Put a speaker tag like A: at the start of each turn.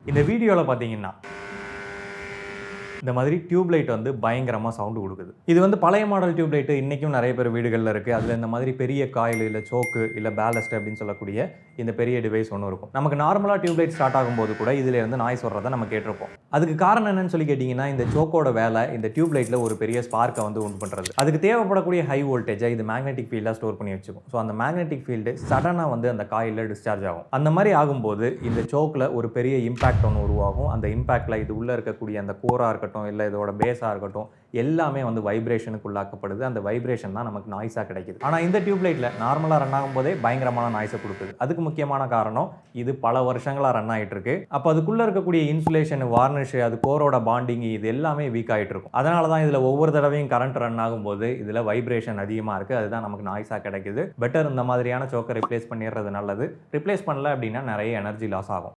A: இந்த வீடியோவில் பார்த்தீங்கன்னா இந்த மாதிரி டியூப் லைட் வந்து பயங்கரமாக சவுண்டு கொடுக்குது. இது வந்து பழைய மாடல் டியூப் லைட்டு இன்றைக்கும் நிறைய பேர் வீடுகளில் இருக்குது. அதில் இந்த மாதிரி பெரிய காயில் இல்லை சோக்கு இல்லை பேலஸ்ட் அப்படின்னு சொல்லக்கூடிய இந்த பெரிய டிவைஸ் ஒன்று இருக்கும். நமக்கு நார்மலாக டியூப் லைட் ஸ்டார்ட் ஆகும்போது கூட இதில் இருந்து நாய்ஸ் வர்றதை நம்ம கேட்டிருப்போம். அதுக்கு காரணம் என்னன்னு சொல்லி கேட்டிங்கன்னா, இந்த சோக்கோட வேலை இந்த டியூப் லைட்டில் ஒரு பெரிய ஸ்பார்க்கை வந்து உண்டு பண்ணுறது. அதுக்கு தேவைப்படக்கூடிய ஹை வோல்டேஜை இது மேக்னெட்டிக் ஃபீல்டாக ஸ்டோர் பண்ணி வச்சுக்கும். ஸோ அந்த மேக்னெட்டிக் ஃபீல்டு சடனாக வந்து அந்த காயிலில் டிஸ்சார்ஜ் ஆகும். அந்த மாதிரி ஆகும்போது இந்த சோக்கில் ஒரு பெரிய இம்பாக்ட் ஒன்று உருவாகும். அந்த இம்பாக்டில் இது உள்ளே இருக்கக்கூடிய அந்த கோராக இருக்கட்டும் இல்லை இதோட பேஸாக இருக்கட்டும் எல்லாமே வந்து வைப்ரேஷனுக்கு உள்ளாக்கப்படுது. அந்த வைப்ரேஷன் தான் நமக்கு நாய்ஸாக கிடைக்குது. ஆனால் இந்த டியூப் லைட்டில் நார்மலாக ரன் ஆகும்போதே பயங்கரமான நாய்ஸை கொடுக்குது. அதுக்கு முக்கியமான காரணம் இது பல வருஷங்களாக ரன் ஆகிட்டு இருக்கு. அப்போ அதுக்குள்ளே இருக்கக்கூடிய இன்சுலேஷன், வார்னிஷ், அது கோரோட பாண்டிங் இது எல்லாமே வீக் ஆகிட்டு இருக்கும். அதனால தான் இதில் ஒவ்வொரு தடவையும் கரண்ட் ரன் ஆகும்போது இதில் வைப்ரேஷன் அதிகமாக இருக்குது. அதுதான் நமக்கு நாய்ஸாக கிடைக்குது. பெட்டர் இந்த மாதிரியான சோக்கை ரிப்ளேஸ் பண்ணிடுறது நல்லது. ரிப்ளேஸ் பண்ணல அப்படின்னா நிறைய எனர்ஜி லாஸ் ஆகும்.